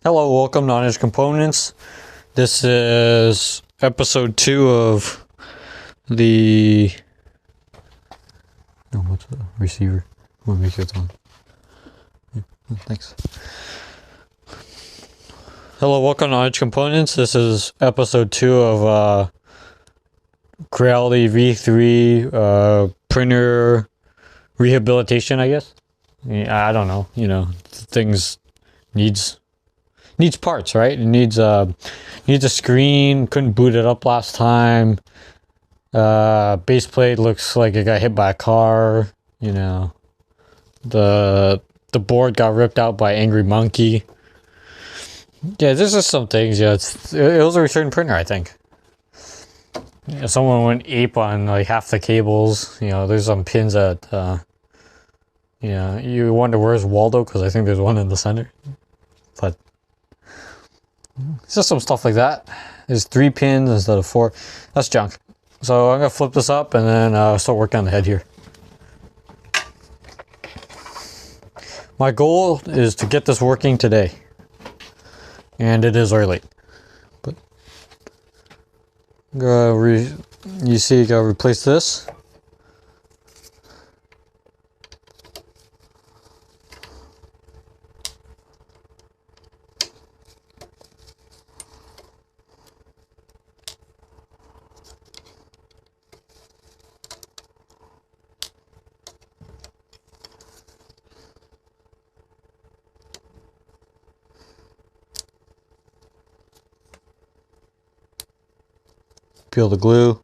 Hello, welcome to Honest Components. This is episode 2 of the... No, what's the receiver? I'm gonna make sure it's on. Yeah, thanks. Hello, welcome to Honest Components. This is episode 2 of Creality V3 printer rehabilitation, I guess. Yeah, I don't know. You know, things needs parts, right? It needs a screen. Couldn't boot it up last time. Base plate looks like it got hit by a car. You know, the board got ripped out by Angry Monkey. Yeah, there's just some things. Yeah, it was a return printer, I think. Yeah, someone went ape on like half the cables. You know, there's some pins that yeah, you wonder where's Waldo, because I think there's one in the center. But it's just some stuff like that. There's 3 pins instead of 4. That's junk. So I'm gonna flip this up and then start working on the head here. My goal is to get this working today, and it is early. But you see, you gotta replace this. Peel the glue.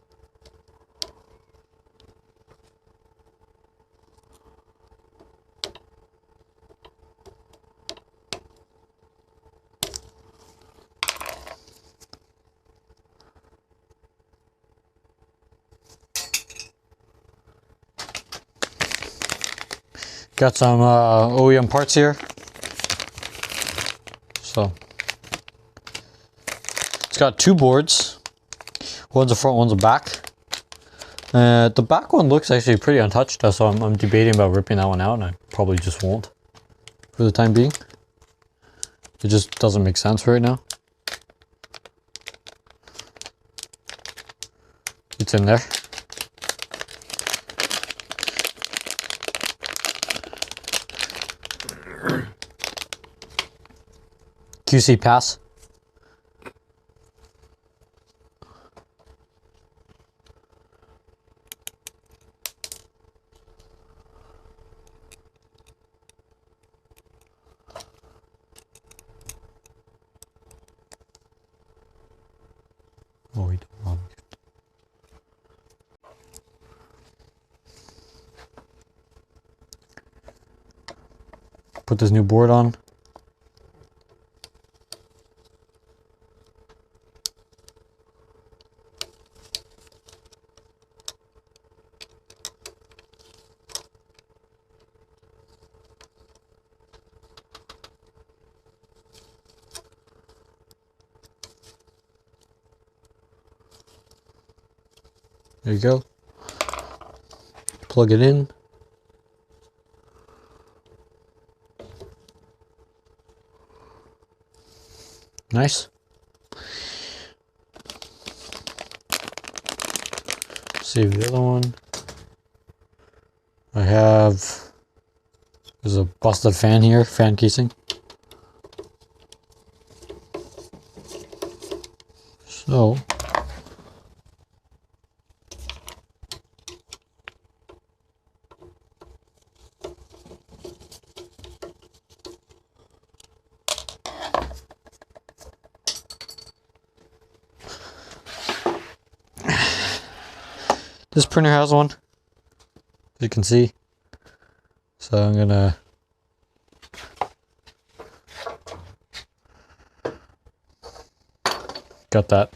Got some OEM parts here. So it's got 2 boards. One's the front, one's the back. The back one looks actually pretty untouched, so I'm debating about ripping that one out, and I probably just won't for the time being. It just doesn't make sense right now. It's in there. QC pass. Oh, we don't want it. Put this new board on. There you go. Plug it in. Nice. Save the other one. I have, there's a busted fan here, fan casing. So this printer has one, as you can see. So I'm gonna got that.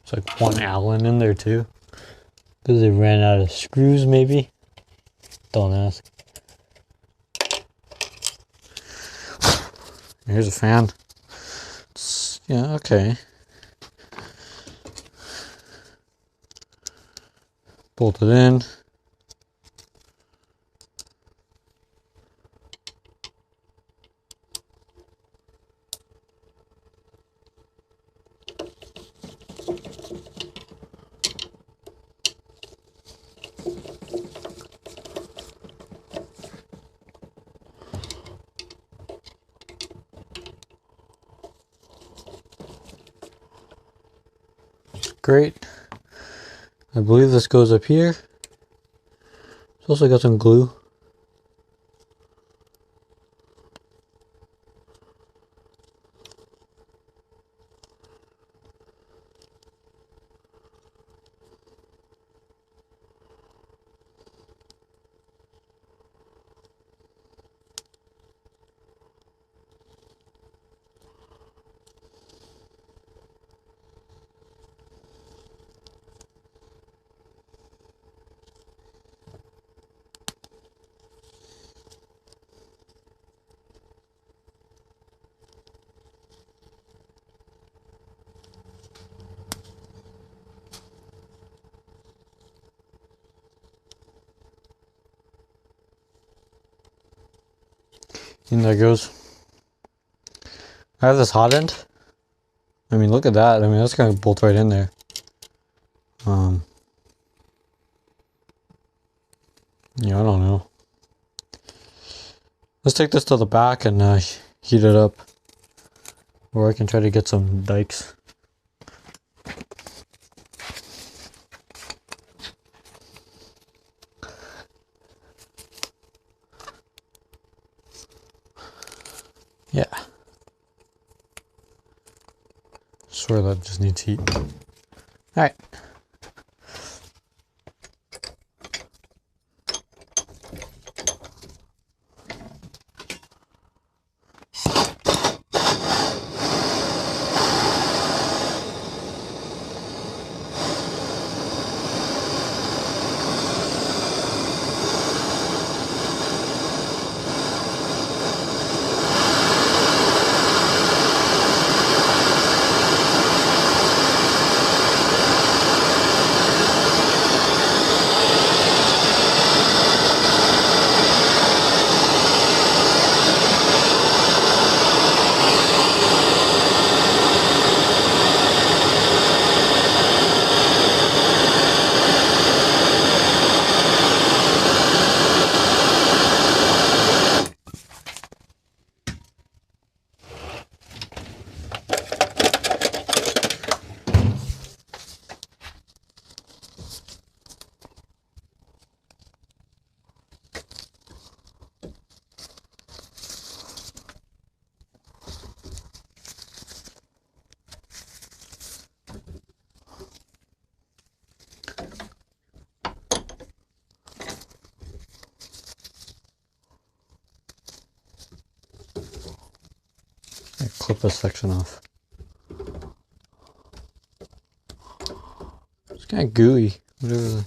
It's like 1 Allen in there too. Because they ran out of screws, maybe? Don't ask. Here's a fan. Yeah, okay. Bolt it in. Great. I believe this goes up here. It's also got some glue. In there goes. I have this hot end. I mean, look at that. I mean, that's gonna bolt right in there. Yeah, I don't know. Let's take this to the back and heat it up. Or I can try to get some dikes. Yeah. Swear that just needs heat. Alright. Clip this section off. It's kind of gooey. Whatever.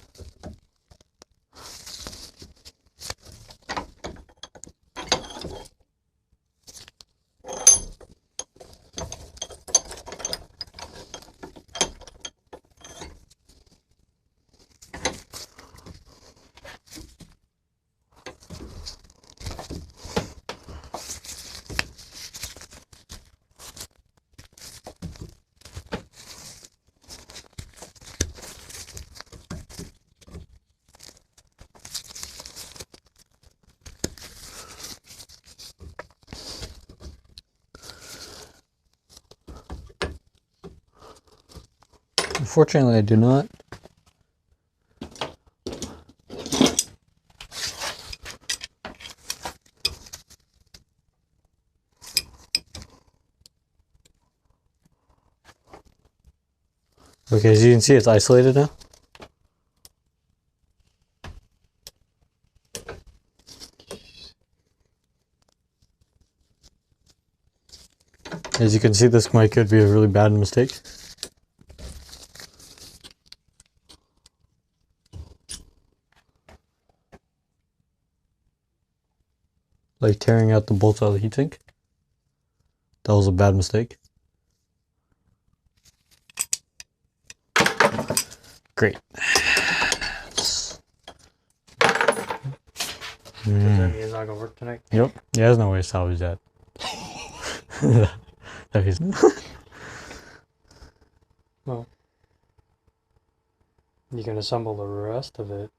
Unfortunately, I do not. Okay, as you can see, it's isolated now. As you can see, this mic could be a really bad mistake. Like tearing out the bolts out of the heatsink. That was a bad mistake. Great. Does that mean it's not gonna work tonight? Yep. Yeah, there's no way to salvage that. That is. Well, you can assemble the rest of it.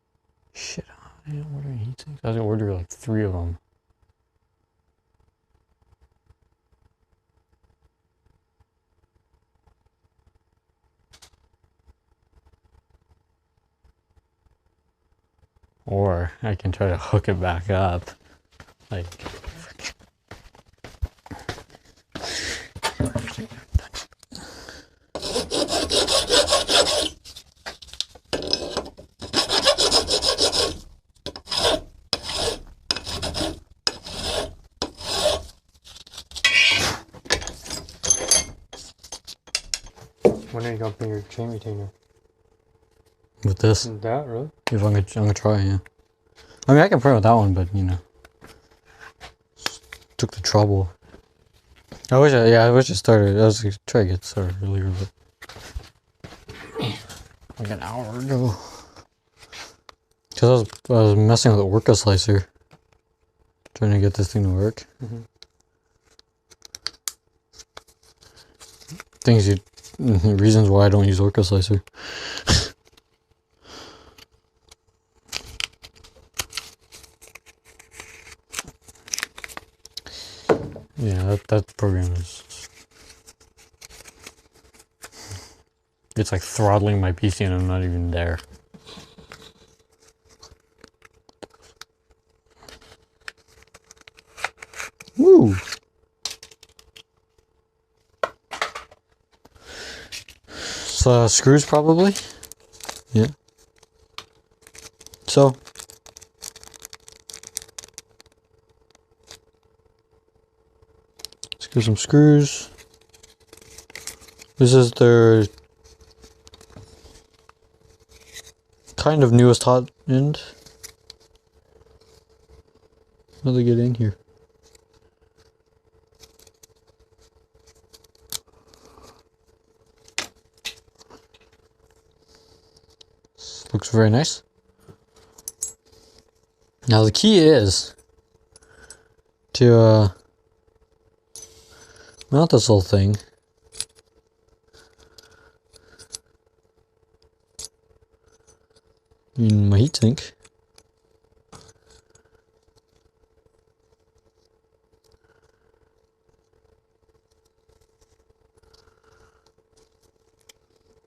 Shit, I didn't order any heat sinks. I was gonna order like 3 of them. Or I can try to hook it back up. Like. When are you gonna bring your chain retainer? With this? That, really? If I'm gonna try, yeah. I mean, I can print with that one, but you know, took the trouble. I wish I started. I was gonna try to get started earlier, but like an hour ago. Cause I was messing with the Orca slicer, trying to get this thing to work. Mm-hmm. Reasons why I don't use Orca slicer. Yeah, that program is... It's like throttling my PC and I'm not even there. Woo! So, screws probably? Yeah. So... Get some screws. This is their kind of newest hot end. How do they get in here? This looks very nice. Now the key is to mount this whole thing. In my heatsink.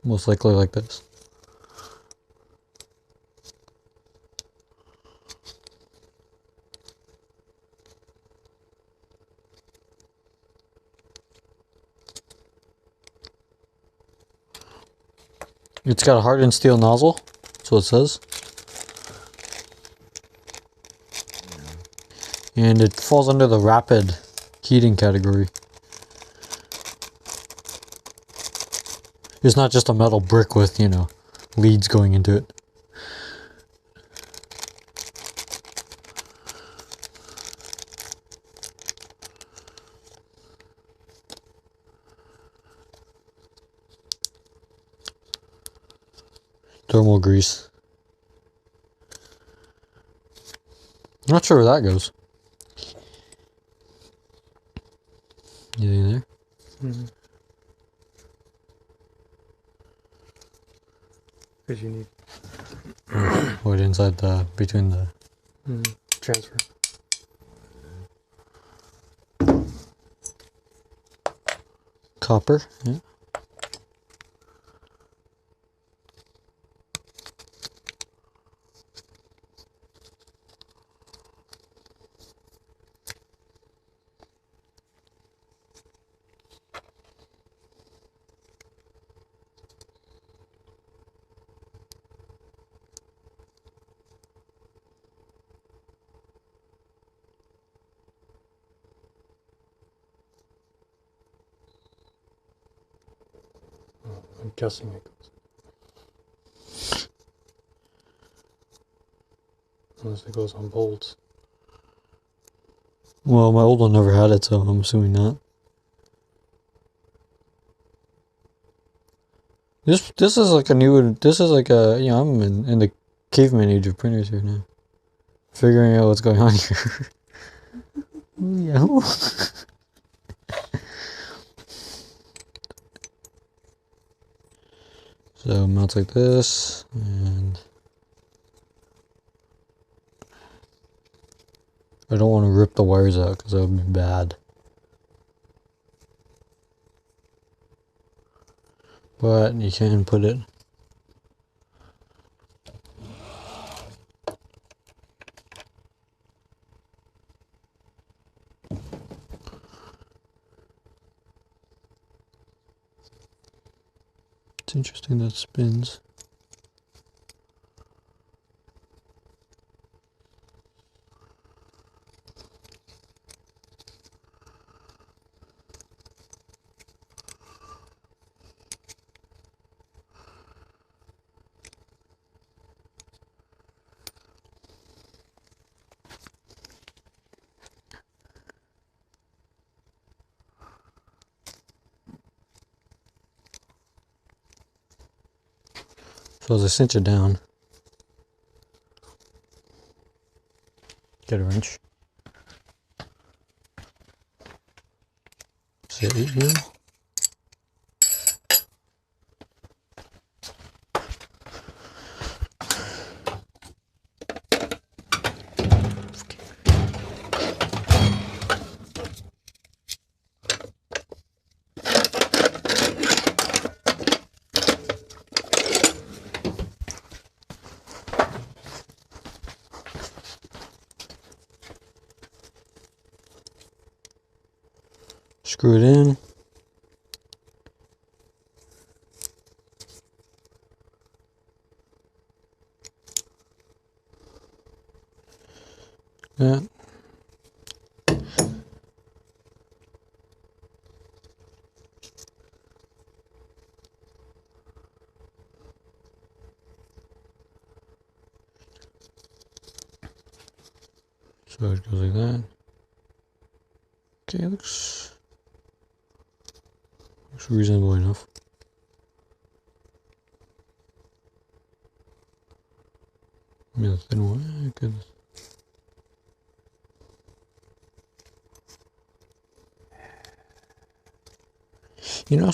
Most likely like this. It's got a hardened steel nozzle, that's what it says. And it falls under the rapid heating category. It's not just a metal brick with, you know, leads going into it. Thermal grease. I'm not sure where that goes. Anything there? Mm-hmm. Because you need What inside the between the transfer. copper? Yeah. I'm guessing it goes. Unless it goes on bolts. Well, my old one never had it, so I'm assuming not. This is like a new. This is like a I'm in the caveman age of printers here now, figuring out what's going on here. Yeah. So mounts like this, and I don't want to rip the wires out because that would be bad. But you can put it. It's interesting that it spins. So as I cinch it down, get a wrench. Say 8 mil. Screw it in. That. So it goes like that. Okay, looks reasonable enough. I mean, the thin one, goodness.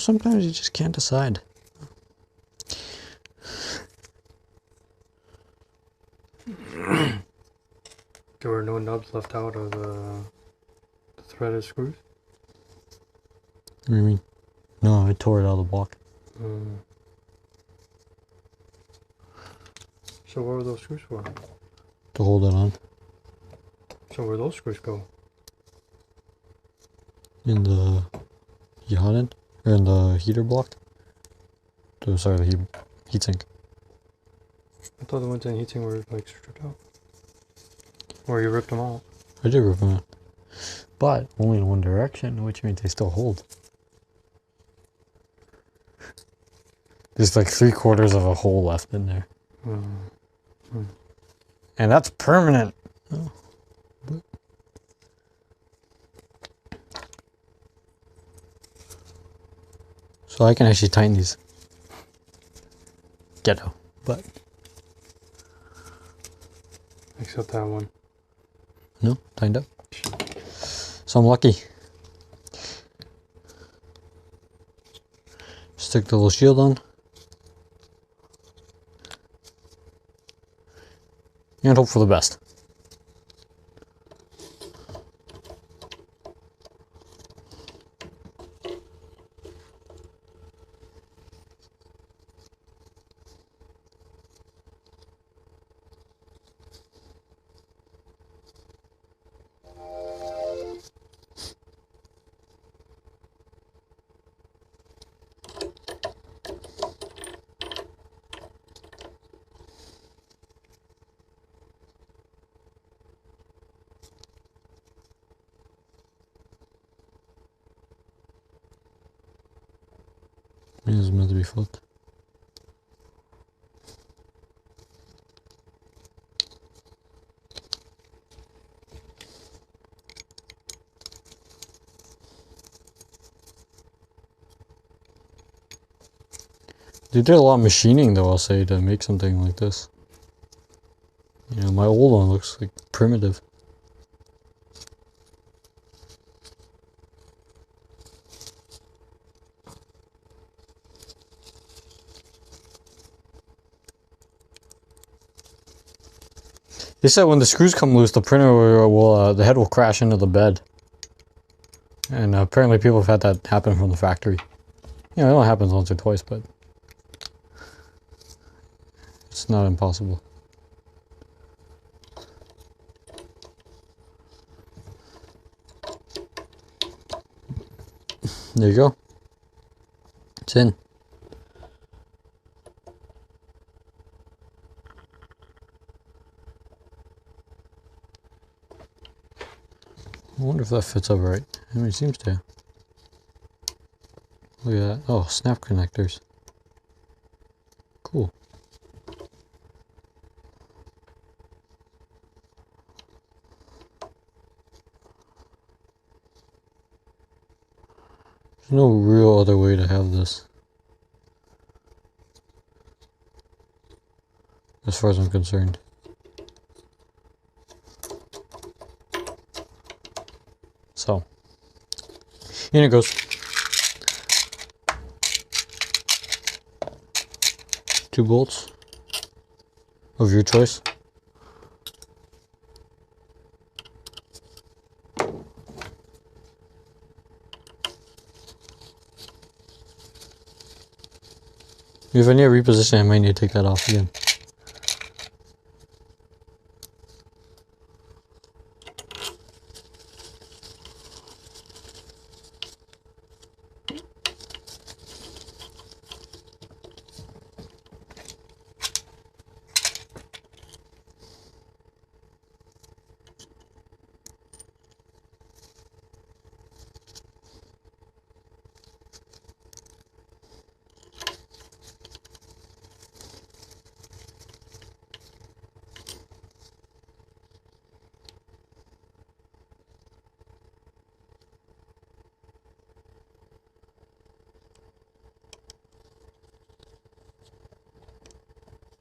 Sometimes you just can't decide. There were no nubs left out of the threaded screws? What do you mean? No, I tore it out of the block. So what were those screws for? To hold it on. So where those screws go? In the hot end? Or in the heater block? Sorry, the heatsink. I thought the ones in heating were like stripped out. Or you ripped them out. I did rip them out. But only in one direction, which means they still hold. There's like 3/4 of a hole left in there. And that's permanent. Oh. So I can actually tighten these. Ghetto. But. Except that one. No, tightened up. So I'm lucky. Stick the little shield on. And hope for the best. It is meant to be flipped. They did a lot of machining though, I'll say, to make something like this. You know, my old one looks like primitive. They said when the screws come loose, the printer will the head will crash into the bed. And apparently people have had that happen from the factory. You know, it only happens once or twice, but it's not impossible. There you go. It's in. I wonder if that fits up right. I mean, it seems to. Look at that. Oh, snap connectors. Cool. There's no real other way to have this, as far as I'm concerned. So, in it goes. 2 bolts of your choice. If I need to reposition, I might need to take that off again.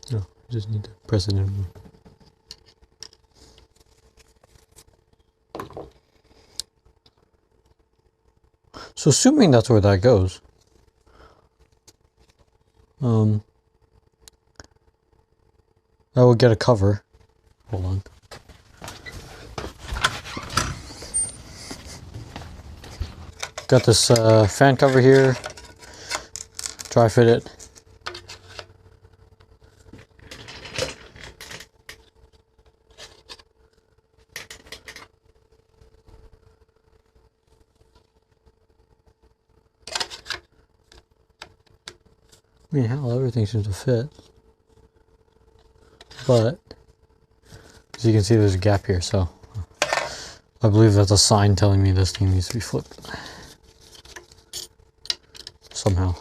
No, I just need to press it in. So assuming that's where that goes, I will get a cover. Hold on. Got this fan cover here. Dry fit it. I mean, hell, everything seems to fit. But, as you can see, there's a gap here, so I believe that's a sign telling me this thing needs to be flipped. Somehow.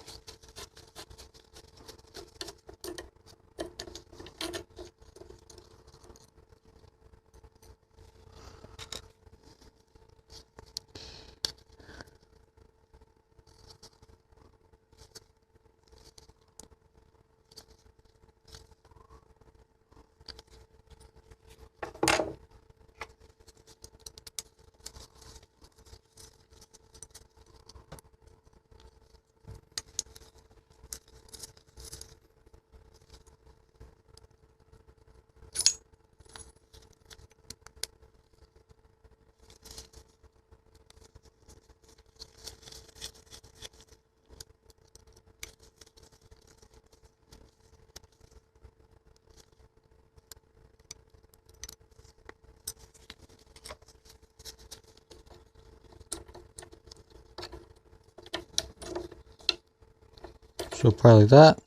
So probably like that.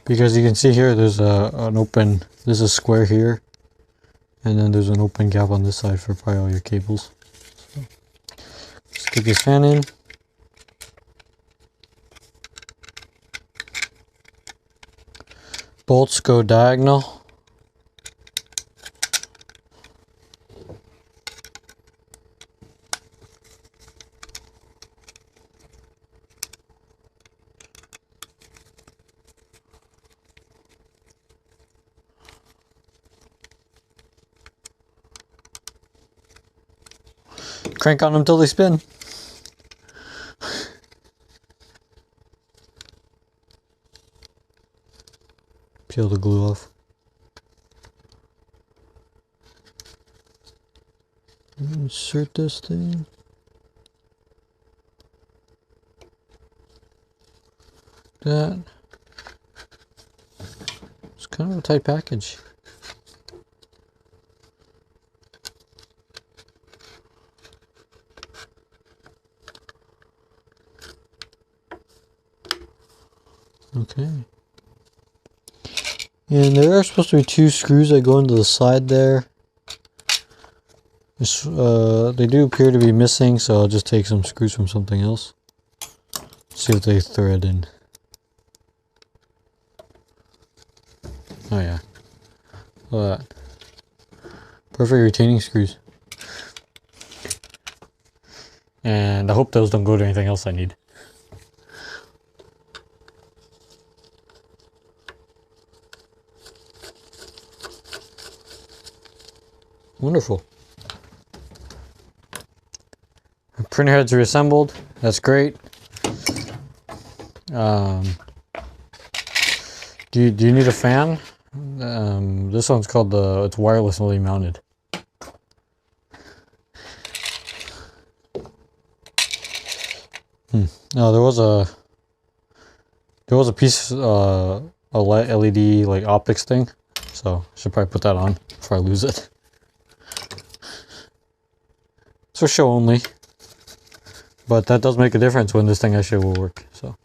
because you can see here there's an open, there's a square here, and then there's an open gap on this side for probably all your cables. So, let's get this fan in. Bolts go diagonal. Crank on them until they spin. Peel the glue off. Insert this thing. That. It's kind of a tight package. Okay. And there are supposed to be 2 screws that go into the side there. They do appear to be missing, so I'll just take some screws from something else. See if they thread in. Oh yeah. Look at that. Perfect retaining screws. And I hope those don't go to anything else I need. Wonderful. Printer head's reassembled. That's great. Do you need a fan? This one's called it's wirelessly mounted. No, there was a piece a LED like optics thing, so I should probably put that on before I lose it. It's for show only, but that does make a difference when this thing actually will work. So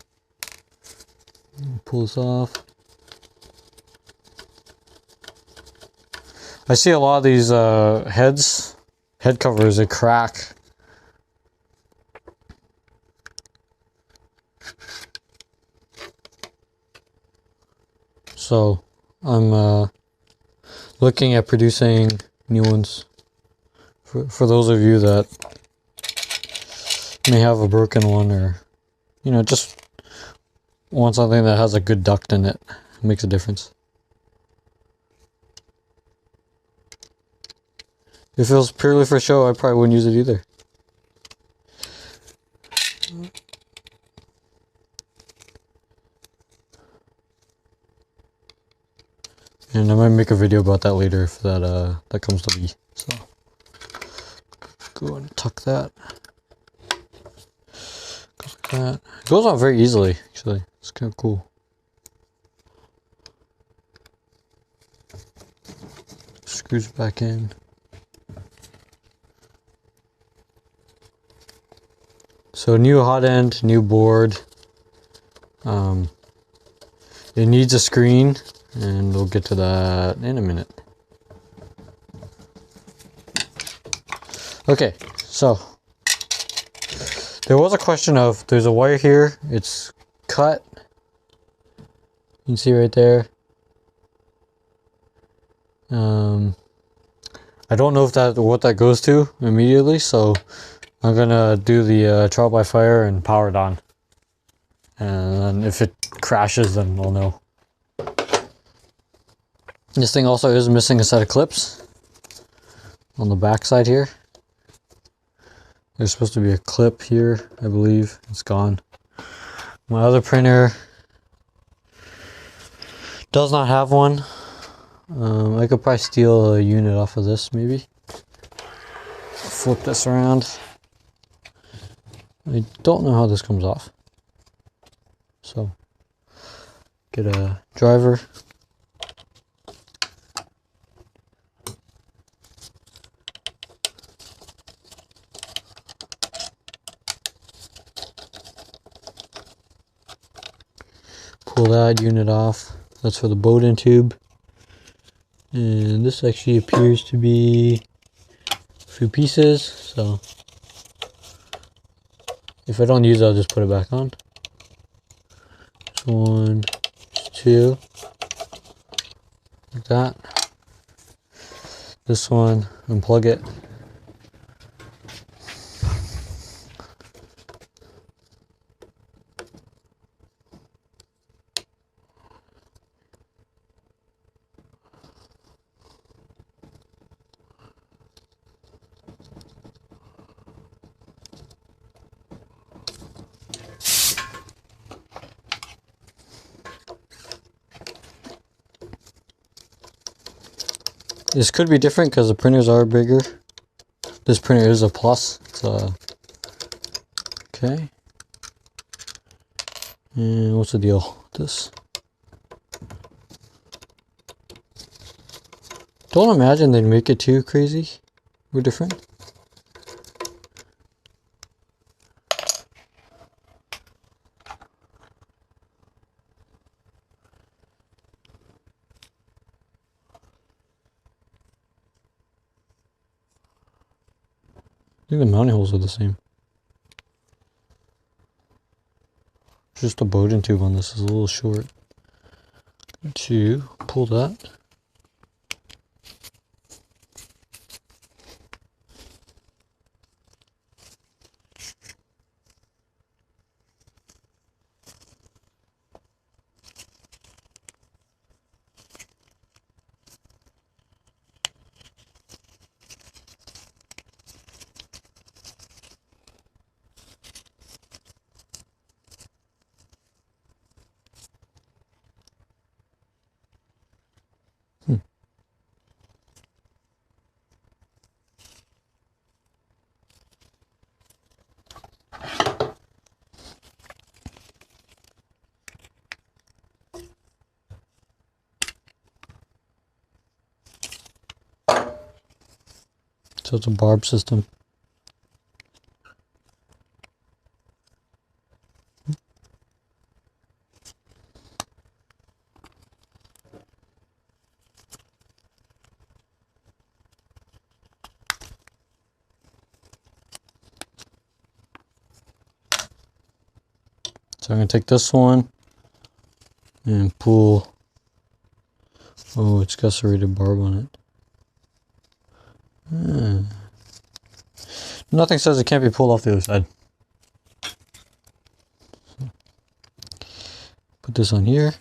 pull this off. I see a lot of these head covers, they crack. So I'm looking at producing new ones. For those of you that may have a broken one, or just want something that has a good duct in it, it makes a difference. If it was purely for show, I probably wouldn't use it either. And I might make a video about that later if that comes to be. So go and tuck that. Like that. It goes on very easily, actually. It's kind of cool. Screws back in. So new hot end, new board. It needs a screen, and we'll get to that in a minute. Okay, so there was a question of, there's a wire here, it's cut. You can see right there. I don't know if what that goes to immediately, so I'm gonna do the trial by fire and power it on. And if it crashes, then we'll know. This thing also is missing a set of clips on the back side here. There's supposed to be a clip here, I believe. It's gone. My other printer does not have one. I could probably steal a unit off of this, maybe. Flip this around. I don't know how this comes off. So, get a driver. Pull that unit off. That's for the Bowden tube. And this actually appears to be a few pieces, so if I don't use it, I'll just put it back on. This one, two, like that. This one, unplug it. This could be different because the printers are bigger. This printer is a plus. So, okay. And what's the deal with this? Don't imagine they'd make it too crazy or different. I think the mounting holes are the same. Just the Bowden tube on this is a little short. To pull that. So it's a barb system. So I'm going to take this one and pull. Oh, it's got serrated barb on it. Nothing says it can't be pulled off the other side. Put this on here.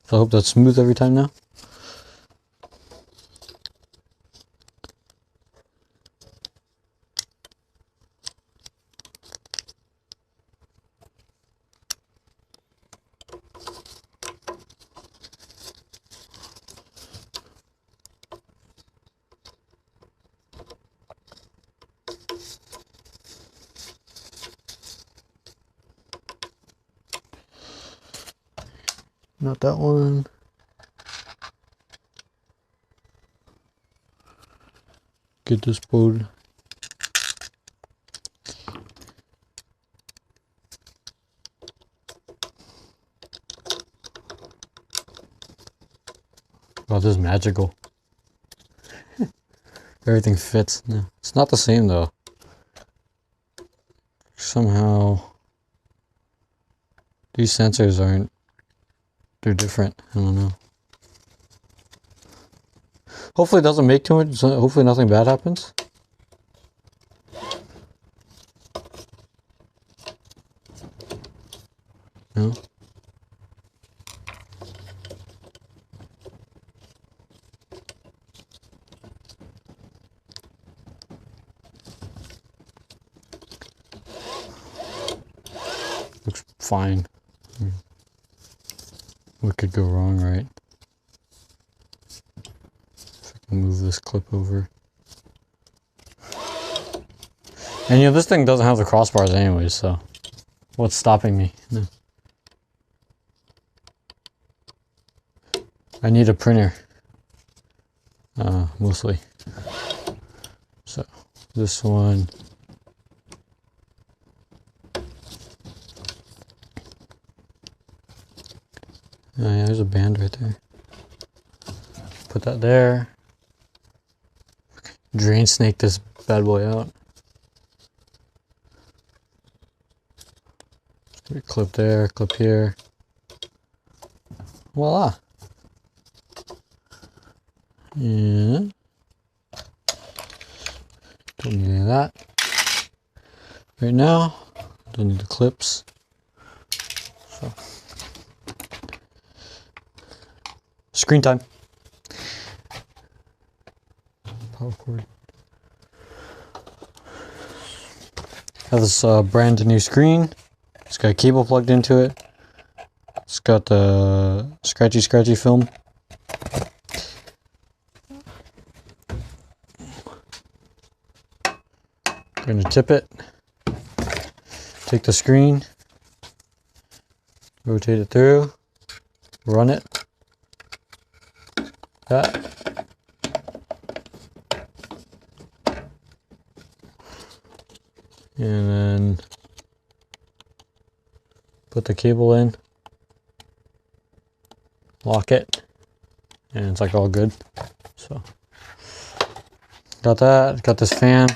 So I hope that's smooth every time now. Not that one. Get this board. Oh, this is magical. Everything fits. No, it's not the same though. Somehow these sensors aren't. They're different. I don't know. Hopefully it doesn't make too much. Hopefully nothing bad happens. No. Looks fine. What could go wrong, right? If I can move this clip over. And you know, this thing doesn't have the crossbars anyways, so what's stopping me? No. I need a printer. Mostly. So this one. Oh yeah, there's a band right there. Put that there. Drain snake this bad boy out. Clip there, clip here. Voila. Yeah. Don't need any of that. Right now, don't need the clips. So. Screen time. Power cord. Have this brand new screen. It's got a cable plugged into it. It's got the scratchy film. Going to tip it. Take the screen. Rotate it through. Run it. That. And then put the cable in, lock it, and it's like all good. So got that, got this fan.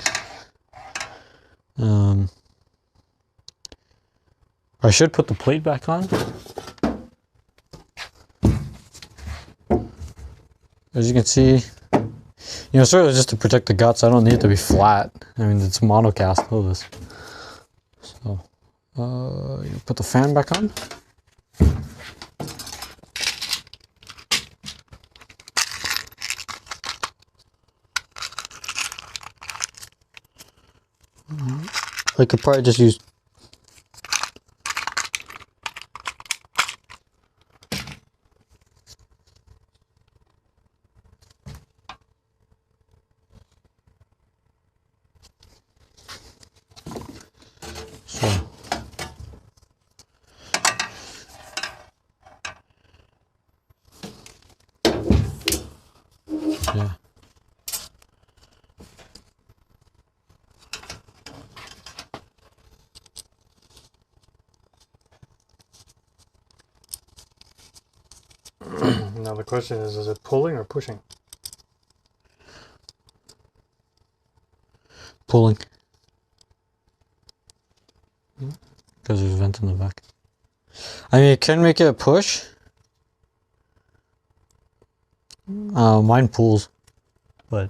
I should put the plate back on. As you can see, you know, sort of just to protect the guts. I don't need it to be flat. I mean, it's monocast, all this. So, you put the fan back on. I could probably just use yeah. Now the question is it pulling or pushing? Pulling. Because there's a vent in the back. I mean, it can make it a push. Mine pulls. But,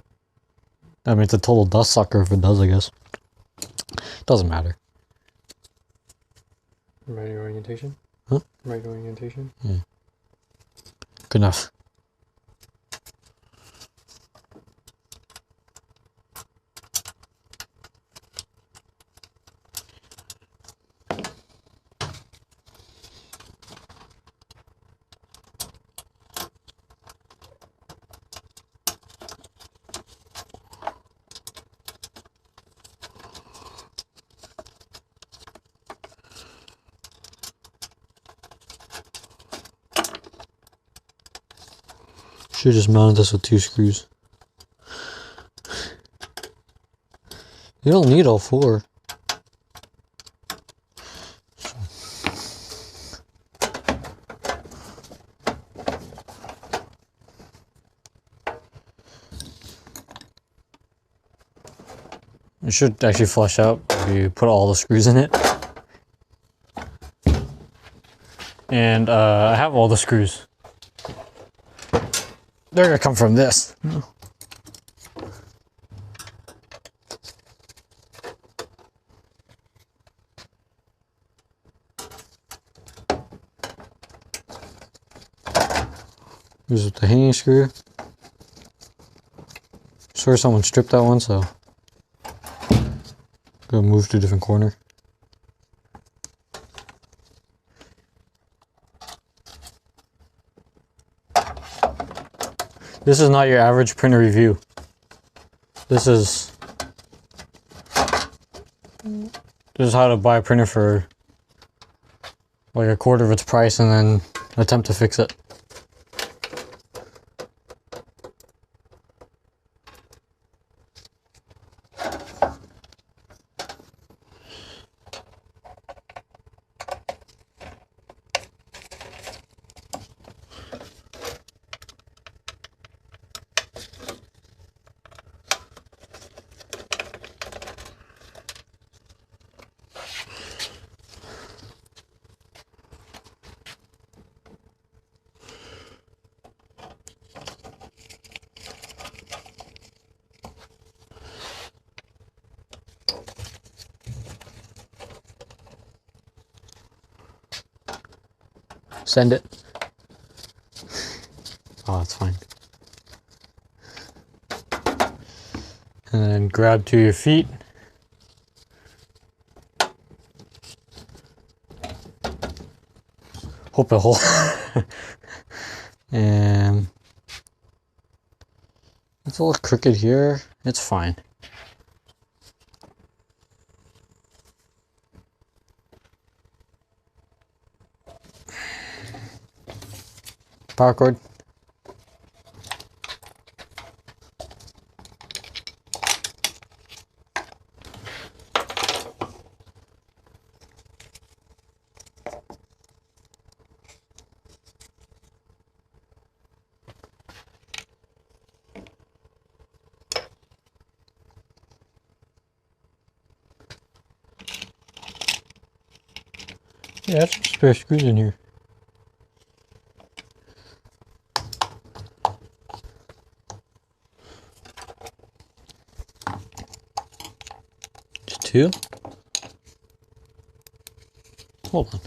I mean, it's a total dust sucker if it does, I guess. Doesn't matter. Right orientation? Huh? Right orientation? Yeah. Good enough. Should just mount this with 2 screws. You don't need all 4. It should actually flush out if you put all the screws in it. And I have all the screws. They're gonna come from this. Here's the hanging screw. Swear someone stripped that one, so go move to a different corner. This is not your average printer review. This is how to buy a printer for like a quarter of its price and then attempt to fix it. Send it. Oh, that's fine. And then grab to your feet. Hope it holds. And it's a little crooked here. It's fine. Power cord. Yeah, there's some spare screws in here. Just two? Hold on.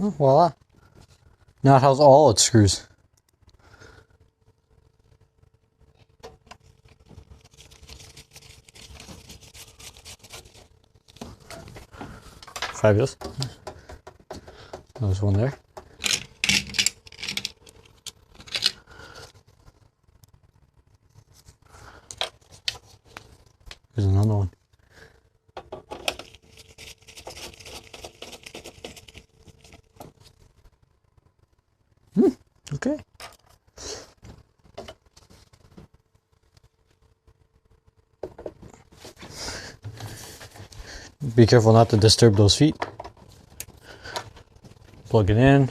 Oh, voila. Now it has all its screws. Fabulous. There's one there. There's another one. Okay. Be careful not to disturb those feet. Plug it in.